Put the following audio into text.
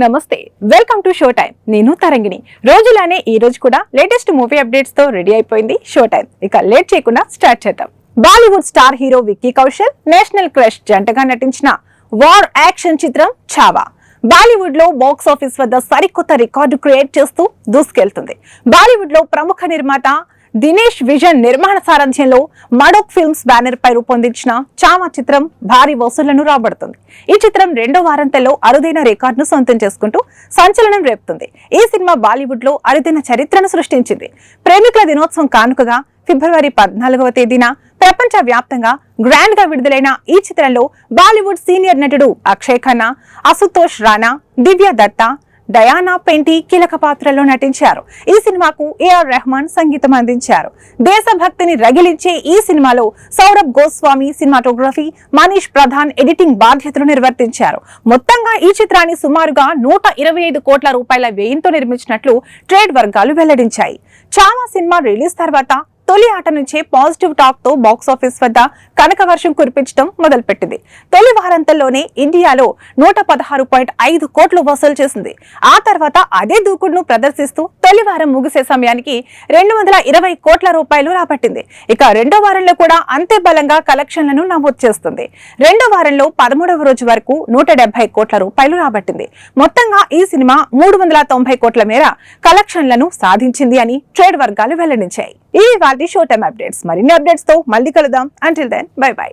నమస్తే, welcome to show time. నేను తరంగిణి. రోజులానే ఈ రోజు కూడా లేటెస్ట్ మూవీ అప్డేట్స్ తో రెడీ అయిపోయింది షో టైం. ఇక లేట్ చేయకుండా స్టార్ట్ చేద్దాం. Bollywood star hero Vicky Kaushal, national crush జంటగా నటించిన వార్ యాక్షన్ చిత్రం ఛావా బాలీవుడ్ లో బాక్స్ ఆఫీస్ వద్ద సరికొత్త రికార్డు క్రియేట్ చేస్తూ దూసుకెళ్తుంది. బాలీవుడ్ లో ప్రముఖ నిర్మాత దినేష్ విజన్ నిర్మాణ సారథ్యంలో మడోక్ ఫిల్మ్స్ బ్యానర్ పై రూపొందించిన ఛావా చిత్రం భారీ వసూళ్లను రాబడుతుంది. ఈ చిత్రం రెండో వారంతలో అరుదైన రికార్డును సొంతం చేసుకుంటూ సంచలనం రేపుతుంది. ఈ సినిమా బాలీవుడ్ లో అరుదైన చరిత్రను సృష్టించింది. ప్రేమికుల దినోత్సవం కానుకగా ఫిబ్రవరి 14వ తేదీన ప్రపంచ వ్యాప్తంగా గ్రాండ్ గా విడుదలైన ఈ చిత్రంలో బాలీవుడ్ సీనియర్ నటుడు అక్షయ్ ఖన్నా, అశుతోష్ రాణా, దివ్య దత్తా, డయానా పెంటి కీలక పాత్రల్లో నటించారు. ఈ సినిమాకు ఏఆర్ రెహమాన్ సంగీతం అందించారు. దేశభక్తిని రగిలించే ఈ సినిమాలో సౌరభ్ గోస్వామి సినిమాటోగ్రఫీ, మనీష్ ప్రధాన్ ఎడిటింగ్ బాధ్యతలు నిర్వర్తించారు. మొత్తంగా ఈ చిత్రాన్ని సుమారుగా 125 కోట్ల రూపాయల వ్యయంతో నిర్మించినట్లు ట్రేడ్ వర్గాలు వెల్లడించాయి. ఛావా సినిమా రిలీజ్ తర్వాత తొలి ఆట నుంచే పాజిటివ్ టాక్ తో బాక్స్ ఆఫీస్ వద్ద కనక వర్షం కురిపించడం మొదలుపెట్టింది. తొలి వారంతంలోనే ఇండియాలో 116.5 కోట్లు వసూలు చేసింది. ఆ తర్వాత అదే దూకుడును ప్రదర్శిస్తూ తొలి వారం ముగిసే సమయానికి 220 కోట్ల రూపాయలు రాబట్టింది. ఇక రెండో వారంలో కూడా అంతే బలంగా కలెక్షన్లను నమోదు చేస్తుంది. రెండో వారంలో 13వ రోజు వరకు 170 కోట్ల రూపాయలు రాబట్టింది. మొత్తంగా ఈ సినిమా 390 కోట్ల మేర కలెక్షన్లను సాధించింది అని ట్రేడ్ వర్గాలు వెల్లడించాయి. ఇవి వాటి షో టైం అప్డేట్స్. మరిన్ని అప్డేట్స్ తో మళ్ళీ కలుద్దాం. Until then bye by.